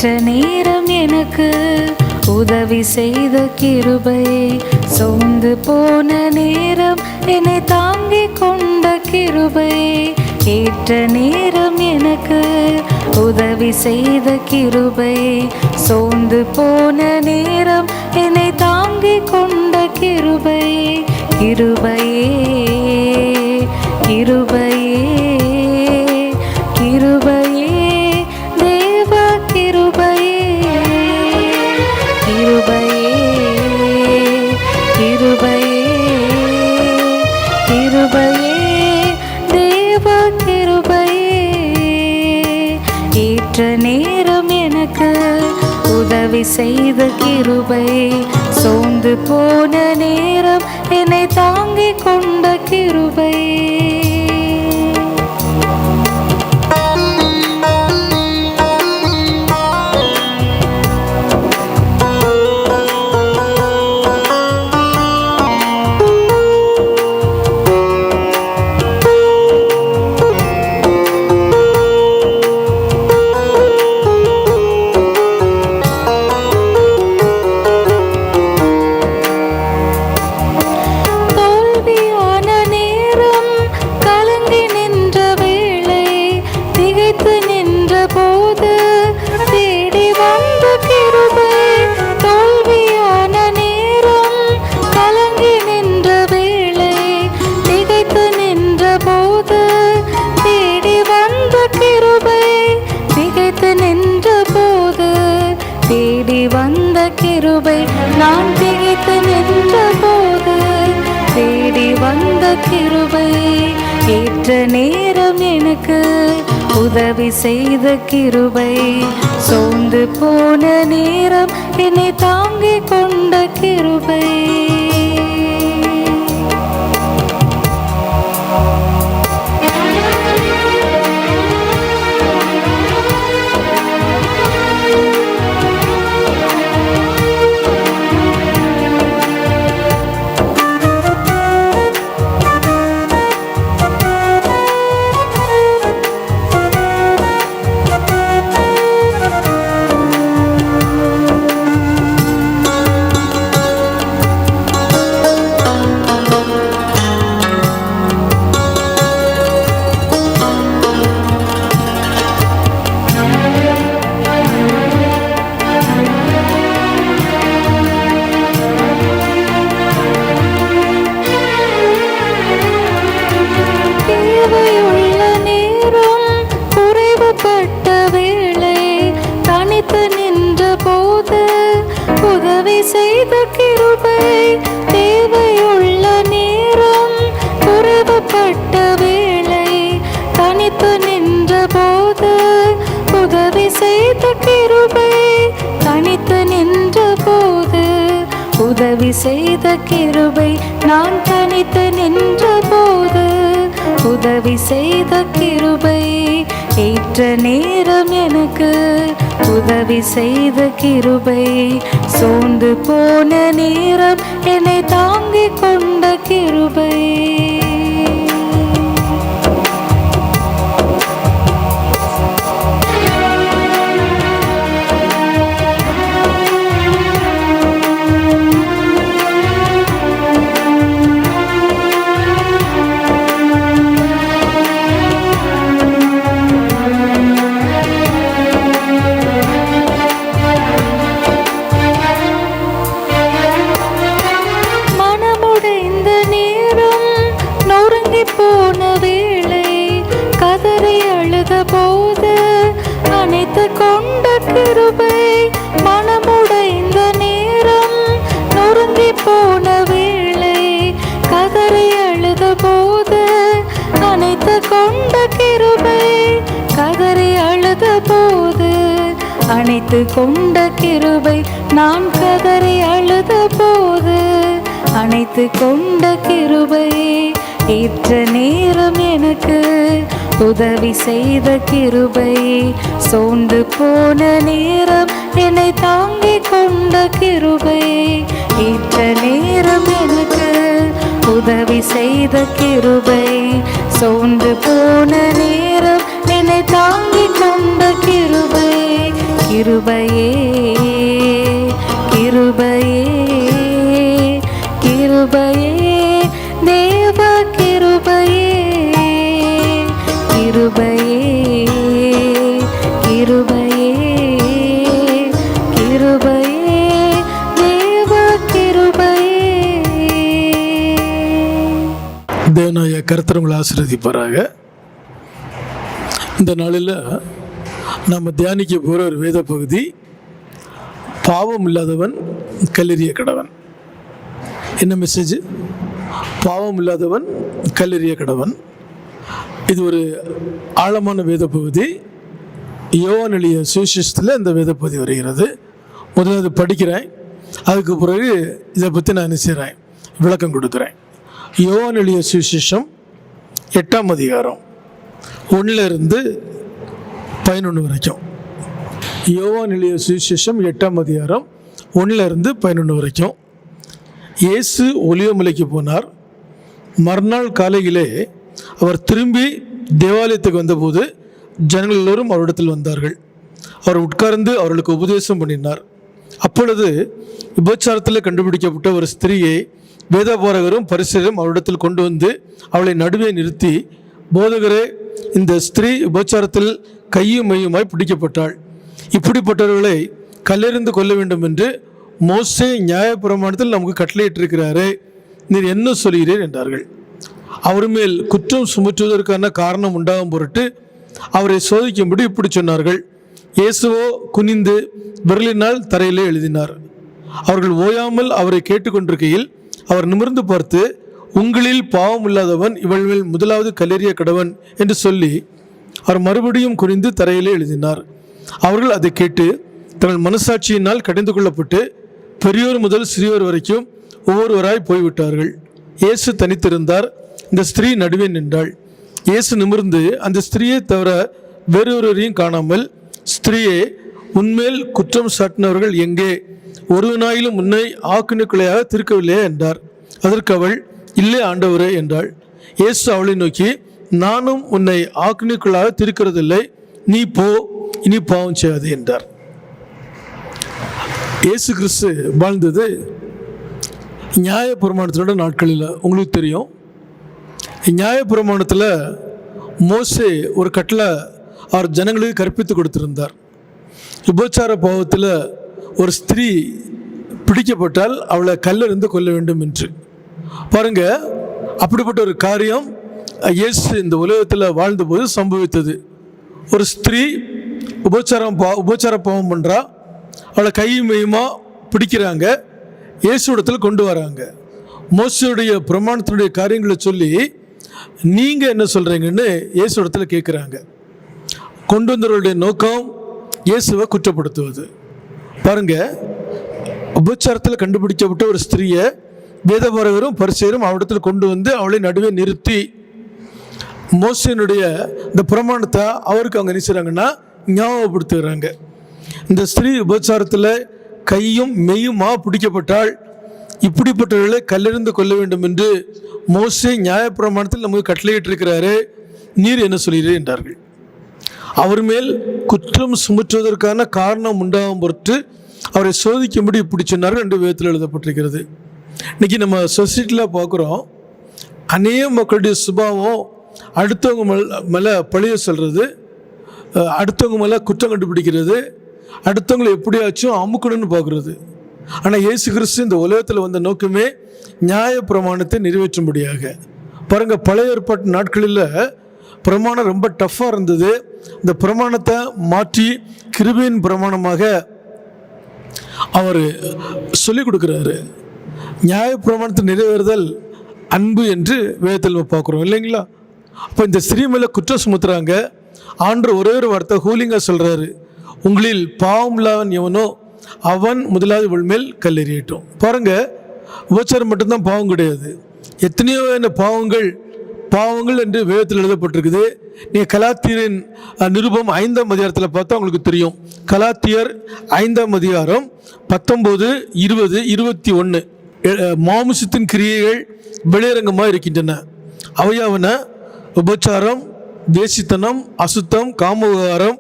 ஏற்ற நேரம் எனக்கு உதவி செய்த கிருபை, சோர்ந்து போன நேரம் என்னை தாங்கிக் கொண்ட கிருபை. ஏற்ற நேரம் எனக்கு உதவி செய்த கிருபை, சோர்ந்து போன நேரம் என்னை தாங்கிக் கொண்ட கிருபை. கிருபையே கிருபையே கிருபையே தேவ கிருபையே. கிருபையே கிருபையே கிருபையே தேவ கிருபையே. ஏற்ற நேரம் எனக்கு உதவி செய்த கிருபை, சோர்ந்து போன நேரம் என்னை தாங்கிக் கொண்ட கிருபை. கிருபை நான் திகைத்து நின்ற போது தேடி வந்த கிருபை. ஏற்ற நேரம் எனக்கு உதவி செய்த கிருபை, சோர்ந்து போன நேரம் என்னை தாங்கிக் கொண்ட கிருபை. உதவி செய்த கிருபை தேவையுள்ள நேரம், குறைவுபட்ட வேளை தனித்து நின்ற போது. உதவி செய்த கிருபை தனித்து நின்ற போது. உதவி செய்த கிருபை நான் தனித்து நின்ற போது. உதவி செய்த கிருபை ஏற்ற நேரம் எனக்கு உதவி செய்த கிருபை, சோர்ந்து போன நேரம் என்னை தாங்கிக் கொண்ட கிருபை. போன வேளை கதறி அழுத போது அணைத்து கொண்ட கிருபை. மனமுடைந்த நேரம் நொறுங்கி போன வேளை கதறி அழுத போது அணைத்து கொண்ட கிருபை. கதறி அழுத போது அணைத்து கொண்ட கிருபை. நான் கதறி அழுத போது அணைத்து கொண்ட கிருபை. ஏற்ற நேரம் எனக்கு உதவி செய்த கிருபை, சோர்ந்து போன நேரம் என்னை தாங்கிக் கொண்ட கிருபை. ஏற்ற நேரம் எனக்கு உதவி செய்த கிருபை, சோர்ந்து போன நேரம் என்னை தாங்கிக் கொண்ட கிருபை. கிருபையே கிருபையே கிருபையே தேவ கிருபையே கிருபையே கிருபையே கிருபையே தேவ கிருபையே. தேவனாய கர்த்தர் உங்களை ஆசீர்வதிப்பாராக. இந்த நாளில் நம்ம தியானிக்க போகிற ஒரு வேத பகுதி, பாவம் இல்லாதவன் கல்லெறிய கடவன். என்ன மெசேஜ்? பாவம் இல்லாதவன் கல்லெறிய கடவன். இது ஒரு ஆழமான வேத பகுதி. யோவான் எழுதிய சுவிசேஷத்தில் இந்த வேத பகுதி வருகிறது. முதல்ல அதை படிக்கிறேன், அதுக்கு பிறகு இதை பற்றி நான் என்ன செய்கிறேன், விளக்கம் கொடுக்குறேன். யோவான் எழுதிய சுவிசேஷம் 8ஆம் அதிகாரம் 1-11 வரைக்கும். யோவான் எழுதிய சுவிசேஷம் 8ஆம் அதிகாரம் 1-11 வரைக்கும். இயேசு ஒலிவமலைக்கு போனார். மறுநாள் காலையிலே அவர் திரும்பி தேவாலயத்துக்கு வந்தபோது ஜனங்கள் எல்லோரும் அவரிடத்தில் வந்தார்கள். அவர் உட்கார்ந்து அவர்களுக்கு உபதேசம் பண்ணினார். அப்பொழுது விபச்சாரத்தில் கண்டுபிடிக்கப்பட்ட ஒரு ஸ்திரீயை வேதபாரகரும் பரிசேயரும் அவரிடத்தில் கொண்டு வந்து அவளை நடுவே நிறுத்தி, போதகரே, இந்த ஸ்திரீ விபச்சாரத்தில் கையும் மையுமாய் பிடிக்கப்பட்டாள். இப்படிப்பட்டவர்களை கல்லெறிந்து கொள்ள வேண்டும் என்று மோசே நியாயப்பிரமாணத்தில் நமக்கு கட்டளையிட்டிருக்கிறாரே, நீர் என்ன சொல்கிறீர் என்றார்கள். அவர் மேல் குற்றம் சுமற்றுவதற்கான காரணம் உண்டாகும் பொருட்டு அவரை சோதிக்கும்படி இப்படி சொன்னார்கள். இயேசுவோ குனிந்து விரலினால் தரையிலே எழுதினார். அவர்கள் ஓயாமல் அவரை கேட்டுக்கொண்டிருக்கையில் அவர் நிமிர்ந்து பார்த்து, உங்களில் பாவம் இல்லாதவன் இவள் மேல் முதலாவது கல்லெறிய கடவன் என்று சொல்லி அவர் மறுபடியும் குனிந்து தரையிலே எழுதினார். அவர்கள் அதை கேட்டு தங்கள் மனசாட்சியினால் கடிந்து கொள்ளப்பட்டு பெரியோர் முதல் சிறியோர் வரைக்கும் ஒவ்வொருவராய் போய்விட்டார்கள். இயேசு தனித்திருந்தார். இந்த ஸ்திரீ நடுவே நின்றாள். இயேசு நிமிர்ந்து அந்த ஸ்திரீயை தவிர வேறொருவரையும் காணாமல், ஸ்திரீயே, உன்மேல் குற்றம் சாட்டினவர்கள் எங்கே? ஒருவனாயிலும் உன்னை ஆக்கினைக்குள்ளையாக தீர்க்கவில்லையே என்றார். அதற்கு அவள், இல்லை ஆண்டவரே என்றாள். இயேசு அவளை நோக்கி, நானும் உன்னை ஆக்கினைக்குள்ளாக தீர்க்கிறதில்லை, நீ போ, இனி பாவம் செய்யாது என்றார். இயேசு கிறிஸ்து வாழ்ந்தது நியாயப்பிரமாணத்தோட நாட்களில். உங்களுக்கு தெரியும், நியாயப்பிரமாணத்தில் மோசே ஒரு கட்டளை அவர் ஜனங்களுக்கு கற்பித்து கொடுத்திருந்தார். விபச்சார பாவத்தில் ஒரு ஸ்திரீ பிடிக்கப்பட்டால் அவளை கல்லெறிந்து கொள்ள வேண்டும் என்று. பாருங்க, அப்படிப்பட்ட ஒரு காரியம் இயேசு இந்த உலகத்தில் வாழ்ந்தபோது சம்பவித்தது. ஒரு ஸ்திரீ உபச்சார பாவம் பண்ணுறா, அவளை கையும் மையுமா பிடிக்கிறாங்க, இயேசுடத்தில் கொண்டு வராங்க. மோசேயுடைய பிரமாணத்தினுடைய காரியங்களை சொல்லி, நீங்கள் என்ன சொல்கிறீங்கன்னு இயேசுடத்தில் கேட்குறாங்க. கொண்டு வந்தவர்களுடைய நோக்கம் இயேசுவை குற்றப்படுத்துவது. பாருங்க, உபச்சாரத்தில் கண்டுபிடிக்கப்பட்ட ஒரு ஸ்திரீயை வேதபாரகரும் பரிசேயரும் அவரிடத்தில் கொண்டு வந்து அவளை நடுவே நிறுத்தி மோசேனுடைய இந்த பிரமாணத்தை அவருக்கு அவங்க என்ன செய்கிறாங்கன்னா ஞாபகப்படுத்துகிறாங்க. இந்த ஸ்திரீ உபச்சாரத்தில் கையும் மெய்யுமா பிடிக்கப்பட்டால் இப்படிப்பட்டவர்களை கல்லெறிந்து கொள்ள வேண்டும் என்று மோசே நியாயப்பிரமாணத்தில் நமக்கு கட்டளையிட்டிருக்கிறாரு, நீர் என்ன சொல்கிறீர் என்றார்கள். அவர் மேல் குற்றம் சுமற்றுவதற்கான காரணம் உண்டாகும் பொருட்டு அவரை சோதிக்கும்படி இப்படி சொன்னார்கள் என்று வேதத்தில் எழுதப்பட்டிருக்கிறது. இன்றைக்கி நம்ம சொசைட்டியில் பார்க்குறோம், அநேக மக்களுடைய சுபாவம் அடுத்தவங்க மேலே பழிய சொல்கிறது, அடுத்தவங்க மேலே குற்றம் கண்டுபிடிக்கிறது, அடுத்தவங்களை எப்படியாச்சும் அமுக்கணும்னு பார்க்குறது. ஆனால் இயேசு கிறிஸ்து இந்த உலகத்தில் வந்த நோக்கமே நியாய பிரமாணத்தை நிறைவேற்றும்படியாக. பாருங்கள், பழைய ஏற்பாட்டு நாட்களில் பிரமாணம் ரொம்ப டஃப்பாக இருந்தது. இந்த பிரமாணத்தை மாற்றி கிருபையின் பிரமாணமாக அவர் சொல்லிக் கொடுக்குறாரு. நியாய பிரமாணத்தை நிறைவேறுதல் அன்பு என்று வேதத்தில் பார்க்குறோம் இல்லைங்களா? அப்போ இந்த ஸ்திரீ மேலே குற்றம் சுமத்துறாங்க. ஆண்டவர் ஒரே ஒரு வார்த்தை ஹூலிங்காக சொல்கிறாரு, உங்களில் பாவம் இல்லாதவன் எவனோ அவன் முதலாவது இவள் மேல் கல்லெறியட்டும். பாருங்கள், உபச்சாரம் மட்டும்தான் பாவம் கிடையாது, எத்தனையோ பாவங்கள் என்று வேதத்தில் எழுதப்பட்டிருக்குது. நீங்கள் கலாத்தியரின் நிருபம் 5ஆம் அதிகாரத்தில் பார்த்தா உங்களுக்கு தெரியும். கலாத்தியர் 5ஆம் அதிகாரம் 19, 20, 21 மாமிசத்தின் கிரியைகள் வெளியரங்கமாக இருக்கின்றன. அவையாவன: உபச்சாரம், தேசித்தனம், அசுத்தம், காமவிகாரம்,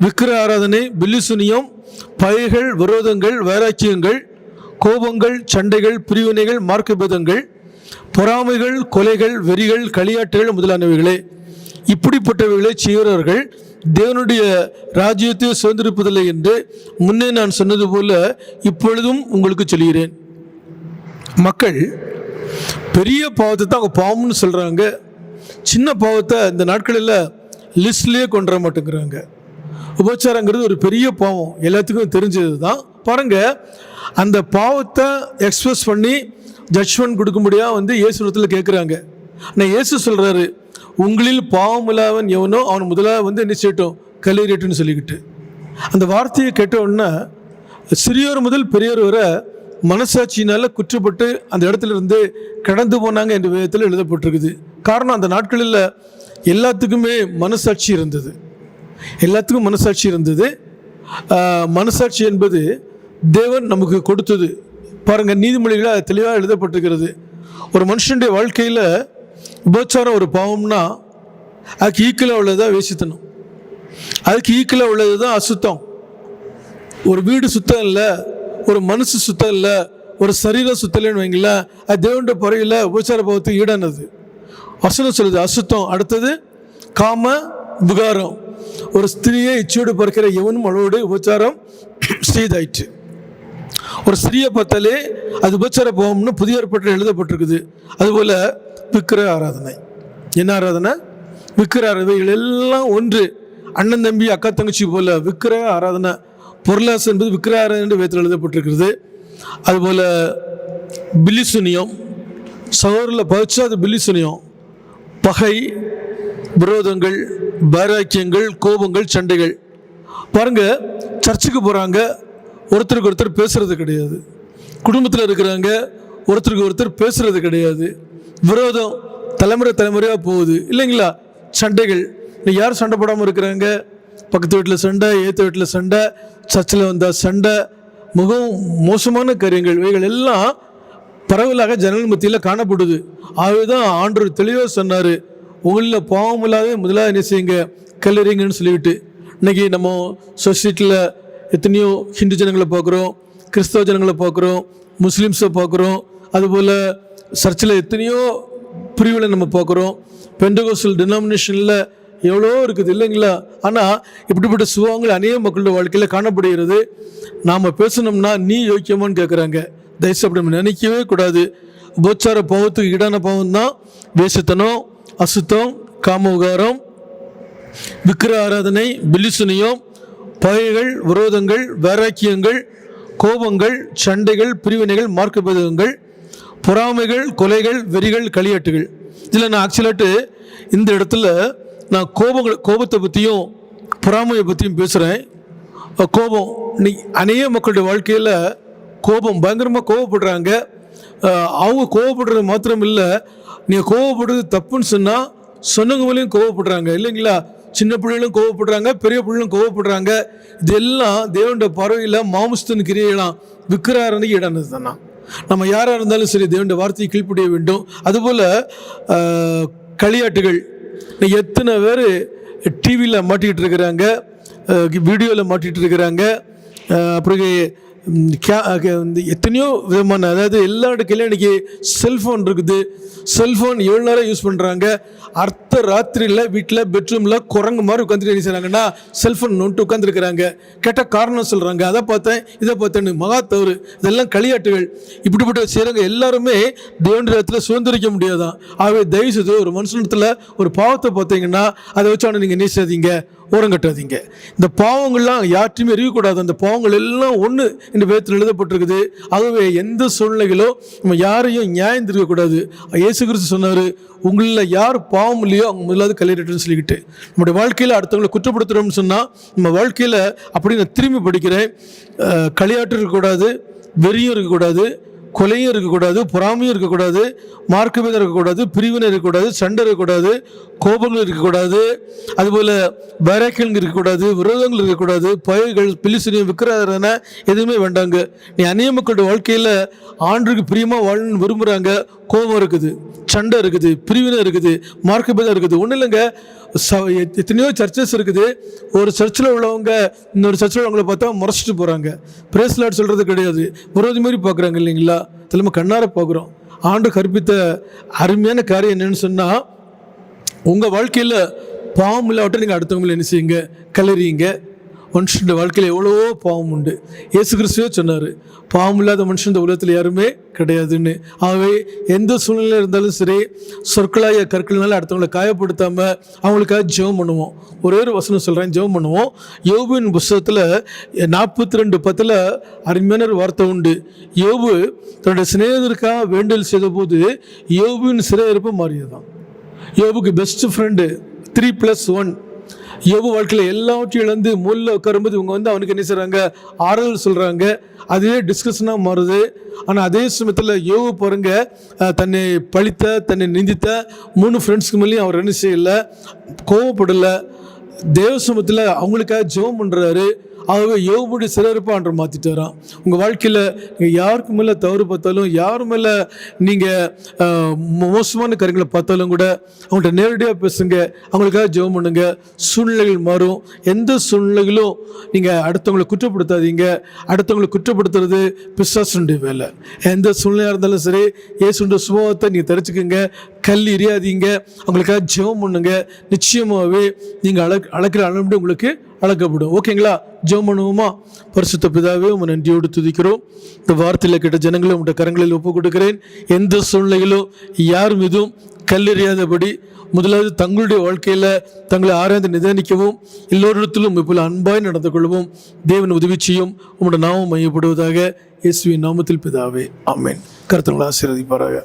விக்கிர ஆராதனை, பில்லிசுனியம், பகைகள், விரோதங்கள், வைராக்கியங்கள், கோபங்கள், சண்டைகள், பிரிவினைகள், மார்க்கபேதங்கள், பொறாமைகள், கொலைகள், வெறிகள், களியாட்டுகள் முதலானவைகளே. இப்படிப்பட்டவைகளை செய்கிறவர்கள் தேவனுடைய ராஜ்யத்தை சுதந்திரிப்பதில்லை என்று முன்னே நான் சொன்னது போல இப்பொழுதும் உங்களுக்கு சொல்கிறேன். மக்கள் பெரிய பாவத்தை தான் அவங்க பாவம்னு சொல்கிறாங்க, சின்ன பாவத்தை இந்த நாட்களில் லிஸ்ட்லேயே கொண்டு வர மாட்டேங்கிறாங்க. உபச்சாரங்கிறது ஒரு பெரிய பாவம், எல்லாத்துக்கும் தெரிஞ்சது தான். பாருங்கள், அந்த பாவத்தை எக்ஸ்பிரஸ் பண்ணி ஜட்ஜ்மெண்ட் கொடுக்க முடியாது இயேசுத்தில் கேட்குறாங்க. ஆனால் இயேசு சொல்கிறாரு, உங்களில் பாவம் இல்லாதவன் எவனோ அவன் முதலாக என்ன செய்யட்டும், கல்லெறியட்டுன்னு சொல்லிக்கிட்டு. அந்த வார்த்தையை கேட்ட உடனே சிறியோர் முதல் பெரியோர் வரை மனசாட்சியினால் குற்றப்பட்டு அந்த இடத்துல இருந்து கடந்து போனாங்க என்ற விதத்தில் எழுதப்பட்டிருக்குது. காரணம், அந்த நாட்களில் எல்லாத்துக்குமே மனசாட்சி இருந்தது, எல்லாத்துக்கும் மனசாட்சி இருந்தது. மனசாட்சி என்பது தேவன் நமக்கு கொடுத்தது. பாருங்கள், நீதிமொழிகளாக தெளிவாக எழுதப்பட்டிருக்கிறது. ஒரு மனுஷனுடைய வாழ்க்கையில் உபச்சாரம் ஒரு பாவம்னா அதுக்கு ஈக்குவலாக உள்ளது தான் வேசித்தனம், அதுக்கு ஈக்குவலாக உள்ளது தான் அசுத்தம். ஒரு வீடு சுத்தம் இல்லை, ஒரு மனசு சுத்தம் இல்லை, ஒரு சரீரம் சுத்தம் இல்லைன்னு வைங்களேன், அது தேவனுடைய பறவையில் உபச்சார பாவத்துக்கு ஈடானது. வசனம் சொல்லுது அசுத்தம். அடுத்தது காம விகாரம். ஒரு ஸ்திரியை இச்சையோடு பார்க்கிற எவனும் அவளோடு உபச்சாரம் செய்தாயிற்று. ஒரு ஸ்திரியை பார்த்தாலே அது உபச்சார பாவம்னு புதிய ஏற்பாட்டில் எழுதப்பட்டிருக்குது. அதுபோல் விக்கிர ஆராதனை, என்ன ஆராதனை? விக்கிர ஆராதனைகள் எல்லாம் ஒன்று, அண்ணன் தம்பி அக்கா தங்கச்சி போல விக்கிர ஆராதனை. பொருளாசை என்பது விக்கிர ஆராதனை என்று வேதத்தில் எழுதப்பட்டிருக்கிறது. அதுபோல் பில்லிசுனியம், சகோதரில் பகிச்சா அது பில்லிசுனியம். பகை, விரோதங்கள், வைராக்கியங்கள், கோபங்கள், சண்டைகள். பாருங்கள், சர்ச்சுக்கு போகிறாங்க, ஒருத்தருக்கு ஒருத்தர் பேசுகிறது கிடையாது. குடும்பத்தில் இருக்கிறாங்க, ஒருத்தருக்கு ஒருத்தர் பேசுகிறது கிடையாது. விரோதம் தலைமுறை தலைமுறையாக போகுது இல்லைங்களா? சண்டைகள், யார் சண்டை போடாமல் இருக்கிறாங்க? பக்கத்து வீட்டில் சண்டை, ஏற்ற வீட்டில் சண்டை, சர்ச்சில் வந்தால் சண்டை, மிகவும் மோசமான காரியங்கள், இவைகள் எல்லாம் பரவலாக ஜனங்கள் மத்தியில் காணப்படுது. ஆகவே தான் ஆண்டவர் தெளிவாக சொன்னார், உங்களில் பாவம் இல்லாத முதலாக என்ன செய்யுங்க, கல்லறிங்கன்னு சொல்லிவிட்டு. இன்றைக்கி நம்ம சொசைட்டியில் எத்தனையோ ஹிந்து ஜனங்களை பார்க்குறோம், கிறிஸ்தவ ஜனங்களை பார்க்குறோம், முஸ்லீம்ஸை பார்க்குறோம். அதுபோல் சர்ச்சில் எத்தனையோ பிரிவுகளை நம்ம பார்க்குறோம். பெண்டகோஸ்டல் டினாமினேஷனில் எவ்வளோ இருக்குது இல்லைங்களா? ஆனால் இப்படிப்பட்ட சுபாவங்கள் அநேக மக்களோட வாழ்க்கையில் காணப்படுகிறது. நாம் பேசணும்னா நீ யோக்கியமானு கேட்குறாங்க. தயவுசெய்து அப்படி நம்ம நினைக்கவே கூடாது. உபச்சார பாவத்துக்கு ஈடான பாவம் தான் வேசித்தனம், அசுத்தம், காமவிகாரம், விக்கிர ஆராதனை, பில்லிசுனியம், பகைகள், விரோதங்கள், வைராக்கியங்கள், கோபங்கள், சண்டைகள், பிரிவினைகள், மார்க்கபேதங்கள், பொறாமைகள், கொலைகள், வெறிகள், களியாட்டுகள். இதில் நான் ஆக்சுவலாட்டு இந்த இடத்துல நான் கோபத்தை பற்றியும் பொறாமையை பற்றியும் பேசுகிறேன். கோபம், இன்னைக்கு அநேக மக்களுடைய வாழ்க்கையில் கோபம், பயங்கரமாக கோபப்படுறாங்க. அவங்க கோபப்படுறது மாத்திரம் இல்லை, நீங்கள் கோபப்படுறது தப்புன்னு சொன்னால் சொன்னவங்க மேலேயும் கோபப்படுறாங்க இல்லைங்களா? சின்ன பிள்ளைகளும் கோவப்படுறாங்க, பெரிய பிள்ளைகளும் கோவப்படுறாங்க. இதெல்லாம் தேவனுடைய பார்வையில் மாம்சத்தின் கிரியையெல்லாம் விக்கிராரனுக்கு இடானது தானா. நம்ம யாராக இருந்தாலும் சரி தேவனுடைய வார்த்தையை கீழ்ப்படிய வேண்டும். அதுபோல் களியாட்டுகள், எத்தனை பேர் டிவியில் மாட்டிக்கிட்டு இருக்கிறாங்க, வீடியோவில் மாட்டிகிட்டு இருக்கிறாங்க. அப்புறம் எத்தனையோ விதமான, அதாவது எல்லா இடத்துலையும் இன்றைக்கி செல்ஃபோன் இருக்குது. செல்ஃபோன் எவ்வளோ நேரம் யூஸ் பண்ணுறாங்க. அர்த்த ராத்திரியில் வீட்டில் பெட்ரூமில் குரங்கு மாதிரி உட்காந்துட்டு என்ன செய்கிறாங்கன்னா செல்ஃபோன் நோட்டு உட்காந்துருக்கிறாங்க. கேட்டால் காரணம் சொல்கிறாங்க, அதை பார்த்தேன் இதை பார்த்தேன்னு. மகா தவறு. இதெல்லாம் களியாட்டுகள். இப்படிப்பட்ட செய்கிறவங்க எல்லாருமே தேவனுடைய இடத்துல சுதந்திரிக்க முடியாதான். ஆகவே தயவு செய்து ஒரு மனுஷனத்தில் ஒரு பாவத்தை பார்த்தீங்கன்னா அதை வச்சு அவனை நீங்கள் நேசாதீங்க, ஓரங்கட்டாதீங்க. இந்த பாவங்கள்லாம் யார்ட்டையுமே அறியக்கூடாது. அந்த பாவங்கள் எல்லாம் ஒன்று இந்த வேதத்தில் எழுதப்பட்டிருக்குது. ஆகவே எந்த சூழ்நிலைகளோ நம்ம யாரையும் நியாயம் திருக்கக்கூடாது. இயேசு கிறிஸ்து சொன்னார், உங்களில் யார் பாவம் இல்லையோ அவங்க முதலாவது கல்லறியட்டுன்னு சொல்லிக்கிட்டு. நம்முடைய வாழ்க்கையில் அடுத்தவங்களை குற்றப்படுத்துகிறோம்னு சொன்னால் நம்ம வாழ்க்கையில் அப்படி நான் திரும்பி படிக்கிறேன். களியாட்டு இருக்கக்கூடாது, வெறியும் இருக்கக்கூடாது, கொலையும் இருக்கக்கூடாது, பொறாமையும் இருக்கக்கூடாது, மார்க்கபேதம் இருக்கக்கூடாது, பிரிவினை இருக்கக்கூடாது, சண்டை இருக்கக்கூடாது, கோபங்கள் இருக்கக்கூடாது, அதுபோல் வைராக்கியங்கள் இருக்கக்கூடாது, விரோதங்கள் இருக்கக்கூடாது, பகைகள், பில்லிசுனியம், விக்கிராராதனை எதுவுமே வேண்டாங்க. நீ அநேக மக்களுடைய வாழ்க்கையில் ஆண்டுக்கு பிரியமாக வாழணும்னு விரும்புகிறாங்க. கோபம் இருக்குது, சண்டை இருக்குது, பிரிவினை இருக்குது, மார்க்கபேதம் இருக்குது. ஒன்றும் இல்லைங்க, எத்தனையோ சர்ச்சஸ் இருக்குது. ஒரு சர்ச்சில் உள்ளவங்க இன்னொரு சர்ச்சில் உள்ளவங்களை பார்த்தா முறைச்சிட்டு போகிறாங்க. பிரேஸ் லார்ட் சொல்கிறது கிடையாது, விரோதி மாதிரி பார்க்குறாங்க இல்லைங்களா? தலைமை கண்ணார பார்க்குறோம். ஆண்டு கற்பித்த அருமையான காரியம் என்னன்னு சொன்னால், உங்கள் வாழ்க்கையில் பாவம் இல்லாவிட்ட நீங்கள் அடுத்தவங்களை என்ன செய்யுங்க, கல்லறியுங்க. மனுஷனுடைய வாழ்க்கையில் எவ்வளவோ பாவம் உண்டு. இயேசு கிறிஸ்துவே சொன்னார், பாவம் இல்லாத மனுஷன் இந்த உலகத்தில் யாருமே கிடையாதுன்னு. ஆகவே எந்த சூழ்நிலையில் இருந்தாலும் சரி, சொற்களாய கற்களினால அடுத்தவங்களை காயப்படுத்தாமல் அவங்களுக்காக ஜெபம் பண்ணுவோம். ஒரே ஒரு வசனம் சொல்கிறேன், ஜெபம் பண்ணுவோம். யோபுவின் புஸ்தகத்தில் 42:10 அருமையான ஒரு வார்த்தை உண்டு. யோபு தன்னுடைய சிநேகிதருக்காக வேண்டல் செய்த போது யோபுவின் சிறையிருப்பு மாறியதான். யோபுக்கு பெஸ்ட் ஃப்ரெண்டு 3+1. யோபு வாழ்க்கையில் எல்லாவற்றையும் இழந்து மூலில் உட்காரும்போது இவங்க அவனுக்கு என்ன செய்கிறாங்க, ஆறுதல் சொல்கிறாங்க. அதுவே டிஸ்கஷனாக மாறுது. ஆனால் அதே சமயத்தில் யோபு பாருங்க, தன்னை பழித்த தன்னை நிந்தித்த 3 ஃப்ரெண்ட்ஸ்க்கு மேலேயும் அவர் என்ன செய்யலை, கோவப்படலை. தேவ சமூகத்தில் அவங்களுக்காக ஜெபம் பண்ணுறாரு. ஆகவே யோபுடைய சிறையிருப்பை ஆண்டவர் மாற்றிட்டாராம். உங்கள் வாழ்க்கையில் நீங்கள் யாருக்கு மேலே தவறு பார்த்தாலும், யார் மேலே நீங்கள் மோசமான காரியங்களை பார்த்தாலும் கூட அவங்கள்ட்ட நேரடியாக பேசுங்க, அவங்களுக்காக ஜெபம் பண்ணுங்க. சூழ்நிலைகள் மாறும். எந்த சூழ்நிலைகளும் நீங்கள் அடுத்தவங்களை குற்றப்படுத்தாதீங்க. அடுத்தவங்களை குற்றப்படுத்துறது பிசாசுடைய வேலை. எந்த சூழ்நிலையாக இருந்தாலும் சரி, இயேசுடைய சுபாவத்தை நீங்கள் தெரிஞ்சுக்கோங்க. கல் எறியாதீங்க, அவங்களுக்காக ஜெபம் பண்ணுங்க. நிச்சயமாகவே நீங்கள் அளக்கிற அளவு உங்களுக்கு அழைக்கப்படும். ஓகேங்களா? ஜெபம் பண்ணுவோமா? பரிசுத்த பிதாவே, உம்மை நன்றியோடு துதிக்கிறோம். இந்த வார்த்தையில் கேட்ட ஜனங்களை உங்களுடைய கரங்களில் ஒப்புக் கொடுக்கிறேன். எந்த சூழ்நிலையிலும் யார் மீதும் கல்லெறியாதபடி முதலாவது தங்களுடைய வாழ்க்கையில் தங்களை ஆராய்ந்து நிதானிக்கவும், எல்லோரிடத்திலும் இப்போது அன்பாய் நடந்து கொள்ளவும் தேவன் உதவி செய்யும். உங்களுடைய நாமம் மையப்படுவதாக. இயேசுவின் நாமத்தில் பிதாவே, ஆமென். கர்த்தர் உங்களை ஆசீர்வதிப்பாராக.